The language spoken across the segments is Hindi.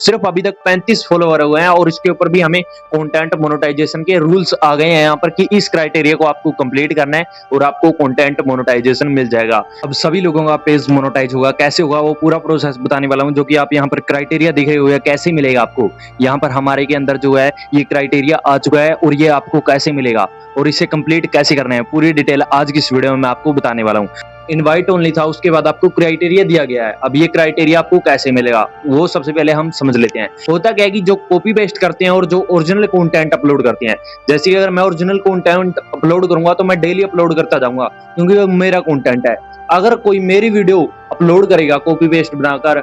सिर्फ अभी तक 35 फॉलोवर हुए हैं और इसके ऊपर भी हमें कंटेंट मोनेटाइजेशन के रूल्स आ गए हैं यहाँ पर कि इस क्राइटेरिया को आपको कंप्लीट करना है और आपको कंटेंट मोनेटाइजेशन मिल जाएगा। अब सभी लोगों का पेज मोनेटाइज होगा, कैसे होगा वो पूरा प्रोसेस बताने वाला हूँ, जो कि आप यहाँ पर क्राइटेरिया दिखे हुए हैं कैसे मिलेगा आपको। यहाँ पर हमारे के अंदर जो है ये क्राइटेरिया आ चुका है और ये आपको कैसे मिलेगा और इसे कंप्लीट कैसे करना है, पूरी डिटेल आज की इस वीडियो में मैं आपको बताने वाला हूँ। इनवाइट ओनली था, उसके बाद आपको क्राइटेरिया दिया गया है। अब ये क्राइटेरिया आपको कैसे मिलेगा वो सबसे पहले हम समझ लेते हैं। होता क्या है कि जो कॉपी पेस्ट करते हैं और जो ओरिजिनल कंटेंट अपलोड करते हैं, जैसे कि अगर मैं ओरिजिनल कंटेंट अपलोड करूंगा तो मैं डेली अपलोड करता जाऊंगा क्योंकि वो मेरा कंटेंट है। अगर कोई मेरी वीडियो अपलोड करेगा कॉपी पेस्ट बनाकर,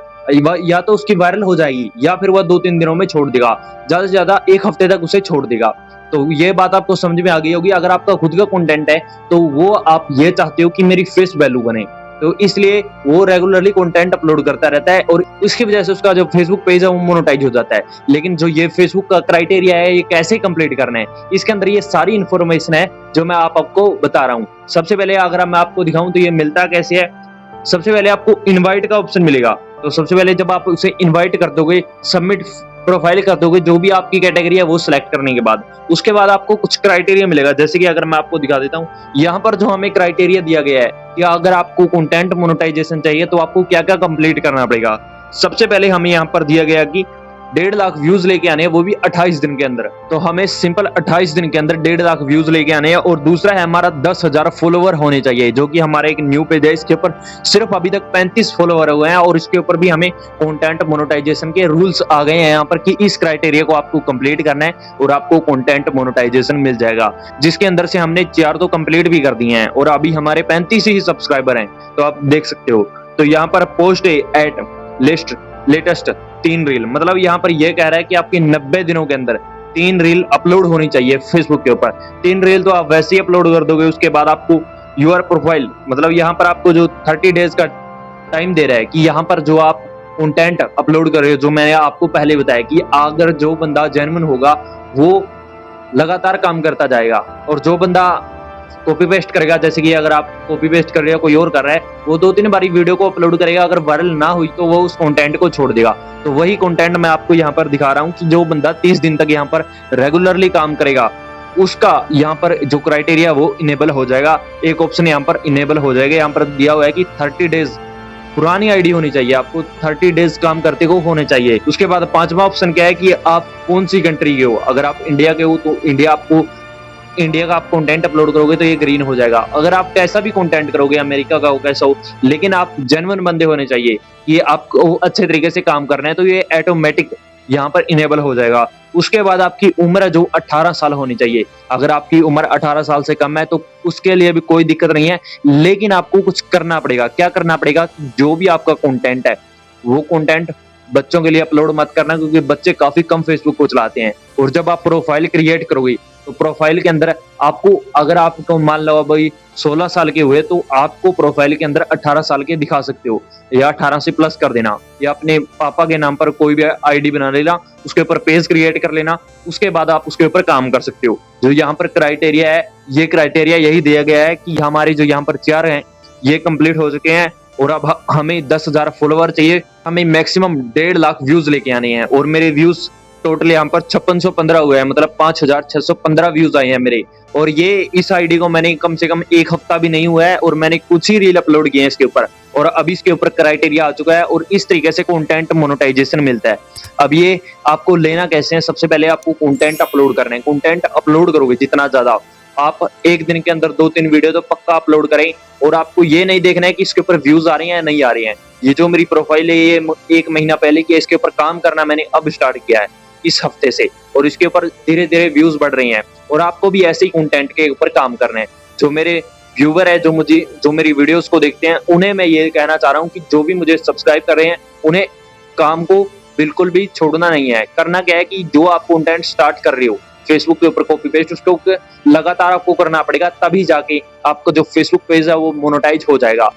या तो उसकी वायरल हो जाएगी या फिर वह 2-3 दिनों में छोड़ देगा, ज्यादा से ज्यादा 1 हफ्ते तक उसे छोड़ देगा। तो ये बात आपको समझ में आ गई होगी। अगर आपका खुद का कंटेंट है तो वो आप ये चाहते हो कि मेरी फेस वैल्यू बने, तो इसलिए वो रेगुलरली कंटेंट अपलोड करता रहता है और इसकी वजह से उसका जो फेसबुक पेज है वो मोनेटाइज हो जाता है। लेकिन जो ये फेसबुक का क्राइटेरिया है ये कैसे कंप्लीट करना है, इसके अंदर ये सारी इंफॉर्मेशन है जो मैं आपको बता रहा हूँ। सबसे पहले अगर मैं आपको दिखाऊं तो ये मिलता कैसे है। सबसे पहले आपको इनवाइट का ऑप्शन मिलेगा। तो सबसे पहले जब आप उसे इनवाइट कर दोगे, सबमिट प्रोफाइल कर दोगे, जो भी आपकी कैटेगरी है वो सिलेक्ट करने के बाद उसके बाद आपको कुछ क्राइटेरिया मिलेगा। जैसे कि अगर मैं आपको दिखा देता हूँ, यहाँ पर जो हमें क्राइटेरिया दिया गया है कि अगर आपको कंटेंट मोनेटाइजेशन चाहिए तो आपको क्या क्या कंप्लीट करना पड़ेगा। सबसे पहले हमें यहाँ पर दिया गया कि 1.5 लाख व्यूज लेके आने हैं, वो भी 28 दिन के अंदर। तो हमें सिंपल 28 दिन के अंदर 1.5 लाख व्यूज लेके आने हैं। और दूसरा है हमारा 10,000 फॉलोवर होने चाहिए, जो कि हमारा एक न्यू पेज है। इसके ऊपर सिर्फ अभी तक 35 फॉलोवर हुए हैं और इसके ऊपर भी हमें कंटेंट मोनेटाइजेशन के रूल्स आ गए हैं यहाँ पर कि इस क्राइटेरिया को आपको कंप्लीट करना है और आपको कंटेंट मोनेटाइजेशन मिल जाएगा, जिसके अंदर से हमने 4 तो कंप्लीट भी कर दिए हैं और अभी हमारे 35 ही सब्सक्राइबर हैं। तो आप देख सकते हो। तो यहाँ पर पोस्ट एट लेटेस्ट 3 रील, मतलब यहाँ पर यह कह रहा है कि आपके 90 दिनों के अंदर 3 रील अपलोड होनी चाहिए फेसबुक के ऊपर। 3 रील तो आप वैसे ही अपलोड कर दोगे। उसके बाद आपको यूर प्रोफाइल, मतलब यहाँ पर आपको जो 30 डेज का टाइम दे रहा है कि यहाँ पर जो आप कंटेंट अपलोड कर रहे हो, जो मैंने आपको पहले बताया कि अगर जो बंदा जेन्युइन होगा वो लगातार काम करता जाएगा और जो बंदा कॉपी पेस्ट करेगा, जैसे कि अगर आप कॉपी पेस्ट कर रहे हो कोई और कर रहा है, वो 2-3 बारी वीडियो को अपलोड करेगा, अगर वायरल ना हुई तो वो उस कंटेंट को छोड़ देगा। तो वही कंटेंट मैं आपको यहाँ पर दिखा रहा हूँ कि जो बंदा 30 दिन तक यहाँ पर रेगुलरली काम करेगा उसका यहाँ पर जो क्राइटेरिया वो इनेबल हो जाएगा। एक ऑप्शन यहाँ पर इनेबल हो जाएगा। यहाँ पर दिया हुआ है कि 30 डेज पुरानी आईडी होनी चाहिए, आपको 30 डेज काम करते को होने चाहिए। उसके बाद 5वां ऑप्शन क्या है कि आप कौन सी कंट्री के हो। अगर आप इंडिया के हो तो इंडिया का आप कंटेंट अपलोड करोगे तो ये ग्रीन हो जाएगा। अगर आप कैसा भी कंटेंट करोगे, अमेरिका का हो कैसा हो, लेकिन आप जेन्युइन बंदे होने चाहिए, ये आपको अच्छे तरीके से काम करना है, तो ये ऑटोमेटिक यहाँ पर इनेबल हो जाएगा। उसके बाद आपकी उम्र जो 18 साल होनी चाहिए। अगर आपकी उम्र 18 साल से कम है तो उसके लिए भी कोई दिक्कत नहीं है, लेकिन आपको कुछ करना पड़ेगा। क्या करना पड़ेगा? जो भी आपका कंटेंट है वो कंटेंट बच्चों के लिए अपलोड मत करना, क्योंकि बच्चे काफी कम फेसबुक को चलाते हैं। और जब आप प्रोफाइल क्रिएट करोगे तो प्रोफाइल के अंदर आपको, अगर आपको मान लो भाई 16 साल के हुए तो आपको प्रोफाइल के अंदर 18 साल के दिखा सकते हो, या 18 से प्लस कर देना, या अपने पापा के नाम पर कोई भी आईडी बना लेना, उसके ऊपर पेज क्रिएट कर लेना, उसके बाद आप उसके ऊपर काम कर सकते हो। जो यहाँ पर क्राइटेरिया है, ये क्राइटेरिया यही दिया गया है कि हमारे जो यहाँ पर 4 हैं ये कंप्लीट हो चुके हैं और अब हमें 10,000 फॉलोवर चाहिए। हमें मैक्सिमम 1.5 लाख व्यूज लेके आने हैं और मेरे व्यूज टोटल यहाँ पर 5615 हुए हैं, मतलब 5615 व्यूज आए हैं मेरे। और ये इस आईडी को मैंने कम से कम 1 हफ्ता भी नहीं हुआ है और मैंने कुछ ही रील अपलोड किए हैं इसके ऊपर, और अभी इसके ऊपर क्राइटेरिया आ चुका है और इस तरीके से कंटेंट मोनेटाइजेशन मिलता है। अब ये आपको लेना कैसे है? सबसे पहले आपको कंटेंट अपलोड करना है। कंटेंट अपलोड करोगे जितना ज्यादा, आप एक दिन के अंदर 2-3 वीडियो तो पक्का अपलोड करें। और आपको ये नहीं देखना है कि इसके ऊपर व्यूज आ रहे हैं या नहीं आ रहे हैं। ये जो मेरी प्रोफाइल है ये 1 महीना पहले की, इसके ऊपर काम करना मैंने अब स्टार्ट किया है इस हफ्ते से, और इसके ऊपर धीरे धीरे व्यूज बढ़ रही हैं। और आपको भी ऐसे ही कंटेंट के ऊपर काम करना है। जो मेरे व्यूवर है, जो मेरी वीडियोस को देखते हैं, उन्हें मैं ये कहना चाह रहा हूँ कि जो भी मुझे सब्सक्राइब कर रहे हैं उन्हें काम को बिल्कुल भी छोड़ना नहीं है। करना क्या है कि जो आप कंटेंट स्टार्ट कर रहे हो फेसबुक के ऊपर कॉपी पेस्ट, उसको लगातार आपको करना पड़ेगा, तभी जाके आपका जो फेसबुक पेज है वो मोनेटाइज हो जाएगा।